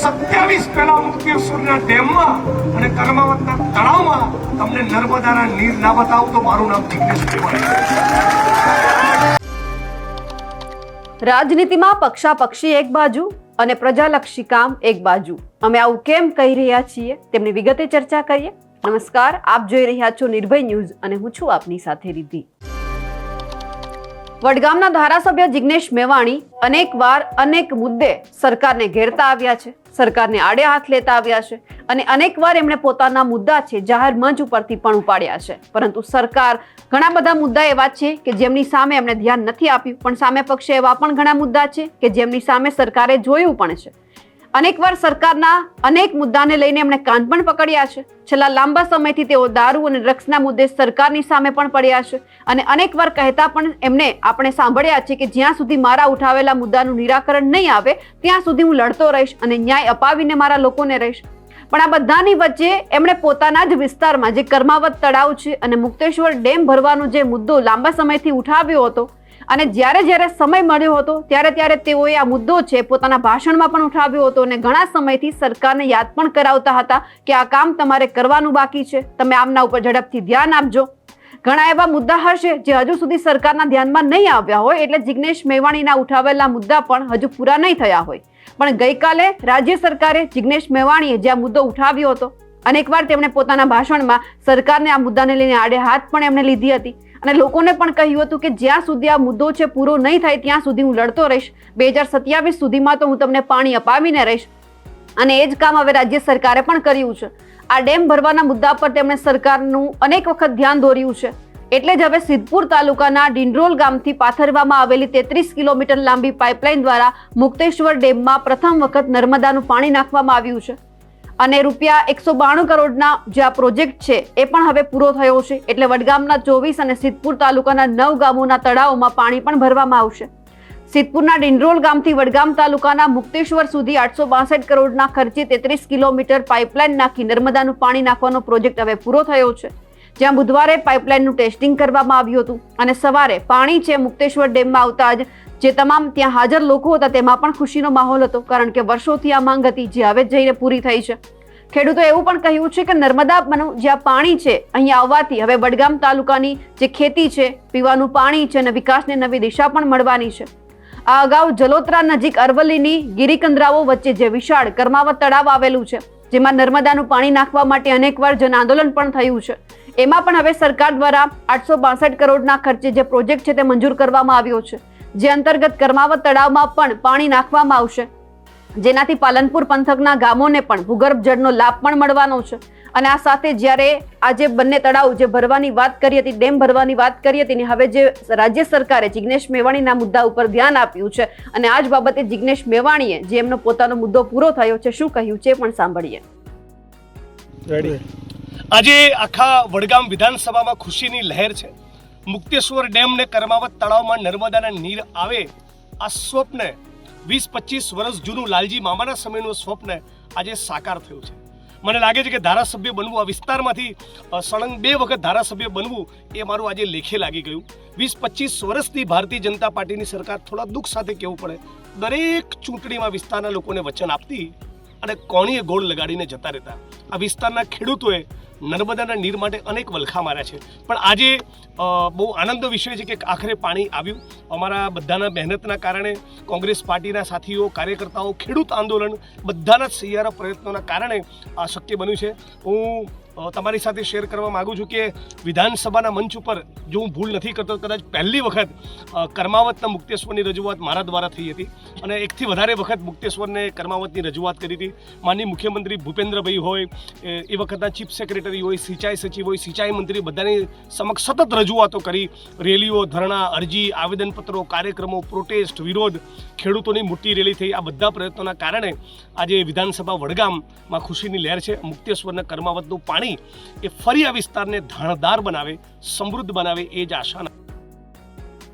27 પેલા મુક્તેશ્વરના ડેમમાં અને કર્માવતના તળાવમાં તમને નર્મદાના નીર ના બતાવું તો મારું નામ જિગ્નેશ મેવાણી. રાજનીતિમાં પક્ષાપક્ષી એક બાજુ અને પ્રજાલક્ષી કામ એક બાજુ. અમે આવું કેમ કહી રહ્યા છીએ તેમની વિગતે ચર્ચા કરીએ. નમસ્કાર, આપ જોઈ રહ્યા છો નિર્ભય ન્યૂઝ અને હું છું આપની સાથે રિદ્ધિ. વડગામના ધારાસભ્ય જિગ્નેશ મેવાણી અનેકવાર અનેક મુદ્દે સરકારને ઘેરતા આવ્યા છે, સરકારને આડે હાથ લેતા આવ્યા છે અને અનેકવાર એમણે પોતાના મુદ્દા છે જાહેર મંચ ઉપરથી પણ ઉપાડ્યા છે. પરંતુ સરકાર ઘણા બધા મુદ્દા એવા છે કે જેમની સામે એમણે ધ્યાન નથી આપ્યું, પણ સામે પક્ષે એવા પણ ઘણા મુદ્દા છે કે જેમની સામે સરકારે જોયું પણ છે. અનેકવાર સરકારના અનેક મુદ્દાને લઈને એમણે કાન પણ પકડ્યા છે. છેલ્લા લાંબા સમયથી તેઓ દારૂ અને ડ્રગ્સના મુદ્દે સરકારની સામે પણ પડ્યા છે અને અનેકવાર કહેતા પણ એમને આપણે સાંભળ્યા છે કે જ્યાં સુધી મારા ઉઠાવેલા મુદ્દાનું નિરાકરણ નહીં આવે ત્યાં સુધી હું લડતો રહીશ અને ન્યાય અપાવીને મારા લોકોને રહીશ. પણ આ બધાની વચ્ચે એમણે પોતાના જ વિસ્તારમાં જે કર્માવત તળાવ છે અને મુક્તેશ્વર ડેમ ભરવાનો જે મુદ્દો લાંબા સમયથી ઉઠાવ્યો હતો અને જ્યારે સમય મળ્યો હતો ત્યારે તેઓએ આ મુદ્દો છે પોતાના ભાષણમાં પણ ઉઠાવ્યો હતો અને ઘણા સમયથી સરકારને યાદ પણ કરાવતા હતા કે આ કામ તમારે કરવાનું બાકી છે, તમે આમના ઉપર ઝડપથી ધ્યાન આપજો. ઘણા એવા મુદ્દા હશે જે હજુ સુધી સરકારના ધ્યાનમાં નહીં આવ્યા હોય, એટલે જિગ્નેશ મેવાણીના ઉઠાવેલા મુદ્દા પણ હજુ પૂરા નહીં થયા હોય. પણ ગઈકાલે રાજ્ય સરકારે જિગ્નેશ મેવાણીએ જે આ મુદ્દો ઉઠાવ્યો હતો, અનેકવાર તેમણે પોતાના ભાષણમાં સરકારને આ મુદ્દાને લઈને આડે હાથ પણ એમણે લીધી હતી અને લોકોને પણ કહ્યું હતું કે જ્યાં સુધી આ મુદ્દો છે પૂરો નહીં થાય ત્યાં સુધી હું લડતો રહીશ. 2027 સુધીમાં તો હું તમને પાણી અપાવીને રહીશ અને એ જ કામ હવે રાજ્ય સરકારે પણ કર્યું છે. આ ડેમ ભરવાના મુદ્દા પર તેમણે સરકારનું અનેક વખત ધ્યાન દોર્યું છે. એટલે જ હવે સિદ્ધપુર તાલુકાના ડિંડરોલ ગામથી પાથરવામાં આવેલી 33 કિલોમીટર લાંબી પાઇપલાઇન દ્વારા મુક્તેશ્વર ડેમમાં પ્રથમ વખત નર્મદાનું પાણી નાખવામાં આવ્યું છે અને રૂપિયા 192 કરોડના જે આ પ્રોજેક્ટ છે એ પણ હવે પૂરો થયો છે. એટલે વડગામના 24 અને સિદ્ધપુર તાલુકાના 9 ગામોના તળાવોમાં પાણી પણ ભરવામાં આવશે. સિદ્ધપુરના ડિંડરોલ ગામથી વડગામ તાલુકાના મુક્તેશ્વર સુધી 862 કરોડના ખર્ચે 33 કિલોમીટર પાઇપલાઇન નાખી નર્મદાનું પાણી નાખવાનો પ્રોજેક્ટ હવે પૂરો થયો છે. જ્યાં બુધવારે પાઇપલાઇનનું ટેસ્ટિંગ કરવામાં આવ્યું હતું અને સવારે પાણી છે મુક્તેશ્વર ડેમમાં આવતા જ જે તમામ ત્યાં હાજર લોકો હતા તેમાં પણ ખુશીનો માહોલ હતો, કારણ કે વર્ષોથી આ માંગ હતી જે હવે જઈને પૂરી થઈ છે. ખેડૂતો એવું પણ કહ્યું છે કે નર્મદાનું જ્યાં પાણી છે અહીંયા આવવાથી હવે વડગામ તાલુકાની જે ખેતી છે, પીવાનું પાણી છે અને વિકાસને નવી દિશા પણ મળવાની છે. આ અગાઉ જલોત્રા નજીક અરવલ્લીની ગિરિકંદરાઓ વચ્ચે જે વિશાળ કર્માવત તળાવ આવેલું છે, જેમાં નર્મદાનું પાણી નાખવા માટે અનેકવાર જન આંદોલન પણ થયું છે, એમાં પણ હવે સરકાર દ્વારા 862 કરોડના ખર્ચે જે પ્રોજેક્ટ છે તે મંજૂર કરવામાં આવ્યો છે, જે અંતર્ગત કર્માવત તળાવમાં પણ પાણી નાખવામાં આવશે, જેનાથી પાલનપુર પંથકના ગામોને પણ ભૂગર્ભ જળનો લાભ પણ મળવાનો છે. અને આ સાથે જ્યારે આજે બંને તળાવ જે ભરવાની વાત કરી હતી, ડેમ ભરવાની વાત કરી હતી, હવે જે રાજ્ય સરકારે જિગ્નેશ મેવાણીના મુદ્દા ઉપર ધ્યાન આપ્યું છે અને આ જ બાબતે જિગ્નેશ મેવાણીએ જે એમનો પોતાનો મુદ્દો પૂરો થયો છે શું કહ્યું છે પણ સાંભળીએ. આજે આખા વડગામ વિધાનસભામાં ખુશીની લહેર છે. મુક્તેશ્વર ડેમ ને કર્માવત તળાવમાં નર્મદાના નીર આવે આ સ્વપ્ન 20-25 વર્ષ જૂનું લાલજી મામાના સમયનું સ્વપ્ન આજે સાકાર થયું છે. મને લાગે છે કે ધારાસભ્ય બનવું, આ વિસ્તારમાંથી સળંગ 2 વખત ધારાસભ્ય બનવું એ મારું આજે લેખે લાગી ગયું. 20-25 વર્ષથી ભારતીય જનતા પાર્ટીની સરકાર, થોડા દુઃખ સાથે કહેવું પડે, દરેક ચૂંટણીમાં વિસ્તારના લોકોને વચન આપતી અને કોણીએ ગોળ લગાડીને જતા રહેતા. આ વિસ્તારના ખેડૂતોએ નર્મદાના નીર માટે અનેક વલખા માર્યા છે. પણ આજે બહુ આનંદનો વિષય છે કે આખરે પાણી આવ્યું. અમારા બધાના મહેનતના કારણે, કોંગ્રેસ પાર્ટીના સાથીઓ, કાર્યકર્તાઓ, ખેડૂત આંદોલન બધાના સહિયારા પ્રયત્નોના કારણે આ શક્ય બન્યું છે. હું તમારી સાથે શેર કરવા માગું છું કે વિધાનસભાના મંચ ઉપર જો હું ભૂલ નથી કરતો કદાચ પહેલી વખત કર્માવતના મુક્તેશ્વરની રજૂઆત મારા દ્વારા થઈ હતી અને એકથી વધારે વખત મુક્તેશ્વરને કર્માવતની રજૂઆત કરી હતી. માનનીય મુખ્યમંત્રી ભૂપેન્દ્રભાઈ હોય, એ વખતના ચીફ સેક્રેટરી હોય, સિંચાઈ સચિવ હોય, સિંચાઈ મંત્રી, બધાની સમક્ષ સતત રજૂઆતો કરી. રેલીઓ, ધરણા, અરજી, આવેદનપત્રો, કાર્યક્રમો, પ્રોટેસ્ટ, વિરોધ, ખેડૂતોની મોટી રેલી થઈ. આ બધા પ્રયત્નોના કારણે આજે વિધાનસભા વડગામમાં ખુશીની લહેર છે. મુક્તેશ્વરના કર્માવતનું પાણી એ ફરી આ વિસ્તારને ધાણદાર બનાવે, સમૃદ્ધ બનાવે એ જ આશા.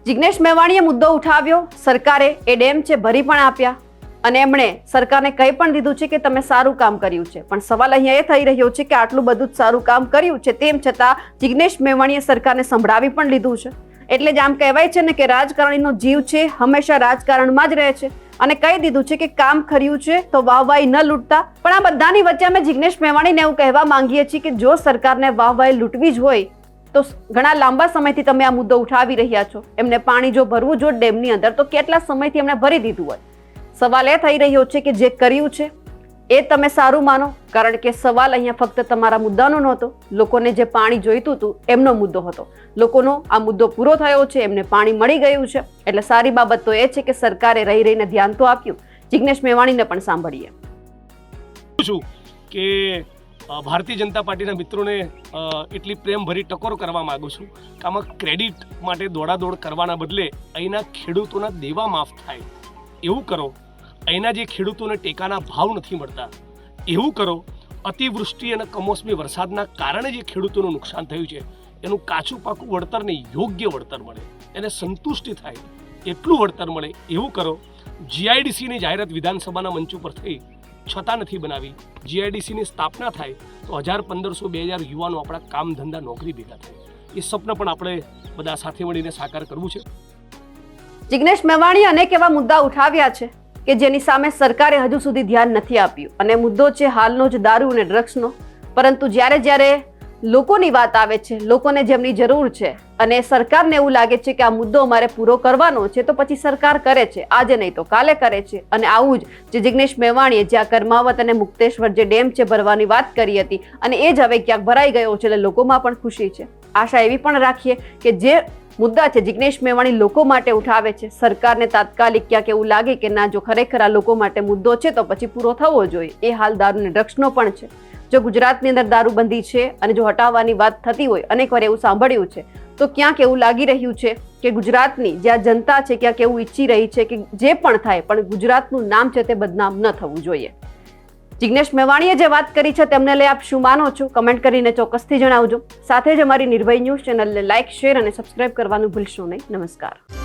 જિગ્નેશ મેવાણીએ મુદ્દો ઉઠાવ્યો, સરકારે એ ડેમ છે ભરી પણ આપ્યા અને એમણે સરકારને કહી પણ દીધું છે કે તમે સારું કામ કર્યું છે. પણ સવાલ અહીંયા એ થઈ રહ્યો છે કે આટલું બધું જ સારું કામ કર્યું છે તેમ છતાં જિગ્નેશ મેવાણીએ સરકારને સંભળાવી પણ લીધું છે એટલે જ આમ કહેવાય છે ને કે રાજકારણીનો જીવ છે હંમેશા રાજકારણમાં જ રહે છે અને કહી દીધું છે કે કામ ખર્યું છે તો વાહવાઈ ન લૂંટતા. પણ આ બધાની વચ્ચે અમે જિગ્નેશ મેવાણીને એવું કહેવા માંગીએ છીએ કે જો સરકારને વાહવાઈ લૂંટવી જ હોય તો ઘણા લાંબા સમયથી તમે આ મુદ્દો ઉઠાવી રહ્યા છો. એમને પાણી જો ભરવું જો ડેમની અંદર તો કેટલા સમયથી એમણે ભરી દીધું હોય. સવાલ એ થઈ રહ્યો છે કે જે કર્યું છે એ તમે સારું માનો, કારણ કે સવાલ અહીંયા ફક્ત તમારા મુદ્દાનો નહોતો, લોકોને જે પાણી જોઈતું હતું એમનો મુદ્દો હતો. લોકોનો આ મુદ્દો પૂરો થયો છે, એમને પાણી મળી ગયું છે, એટલે સારી બાબત તો એ છે કે સરકારે રહી રહીને ધ્યાન તો આપ્યું. જિગ્નેશ મેવાણીને પણ સાંભળીએ. છું કે ભારતીય જનતા પાર્ટીના મિત્રોને એટલી પ્રેમભરી ટકોર કરવા માંગુ છું કે આમાં ક્રેડિટ માટે દોડાદોડ કરવાના બદલે અહીંના ખેડૂતોના દેવા માફ થાય એવું કરો. અહીંના જે ખેડૂતોને ટેકાના ભાવ નથી મળતા એવું કરો. અતિવૃષ્ટિ અને કમોસમી વરસાદના કારણે જે ખેડૂતોનું નુકસાન થયું છે એનું કાચું પાકું વળતર ને યોગ્ય વળતર મળે, એને સંતુષ્ટિ થાય એટલું વળતર મળે એવું કરો. જીઆઈડીસીની જાહેરાત વિધાનસભાના મંચ ઉપર થઈ છતાં નથી બનાવી. જીઆઈડીસીની સ્થાપના થાય તો 1000, 1500, 2000 યુવાનો આપણા કામ ધંધા નોકરી ભેગા થાય. એ સ્વપ્ન પણ આપણે બધા સાથે મળીને સાકાર કરવું છે. જિગ્નેશ મેવાણીએ અનેક એવા મુદ્દા ઉઠાવ્યા છે કે જેની સામે સરકારે હજુ સુધી ધ્યાન નથી આપ્યું અને મુદ્દો છે હાલનો જ દારૂ અને ડ્રગ્સનો. પરંતુ જ્યારે લોકોની વાત આવે છે, લોકોને જેમની જરૂર છે અને સરકારને એવું લાગે છે કે આ મુદ્દો અમારે પૂરો કરવાનો છે તો પછી સરકાર કરે છે, આજે નહીં તો કાલે કરે છે. અને આવું જ જે જિગ્નેશ મેવાણીએ જ્યાં કર્માવત અને મુક્તેશ્વર જે ડેમ છે ભરવાની વાત કરી હતી અને એ જ હવે ક્યાંક ભરાઈ ગયો છે એટલે લોકોમાં પણ ખુશી છે. આશા એવી પણ રાખીએ કે જે મુદ્દા છે જિગ્નેશ મેવાણી લોકો માટે ઉઠાવે છે, સરકારને તાત્કાલિક ક્યાંક એવું લાગે કે ના જો ખરેખર આ લોકો માટે મુદ્દો છે તો પછી પૂરો થવો જોઈએ. એ હાલ દારૂ અને ડ્રગ્સનો પણ છે. જો ગુજરાતની અંદર દારૂબંધી છે અને જો હટાવવાની વાત થતી હોય, અનેકવાર એવું સાંભળ્યું છે, તો ક્યાંક એવું લાગી રહ્યું છે કે ગુજરાતની જ્યાં જનતા છે ક્યાંક એવું ઈચ્છી રહી છે કે જે પણ થાય પણ ગુજરાતનું નામ છે તે બદનામ ન થવું જોઈએ. જિગ્નેશ મેવાણીએ જે વાત કરી છે તેમને લઈ આપ શું માનો છો કમેન્ટ કરીને ચોક્કસથી જણાવજો. સાથે જ અમારી નિર્ભય ન્યૂઝ ચેનલને લાઇક, શેર અને સબસ્ક્રાઇબ કરવાનું ભૂલશો નહીં. નમસ્કાર.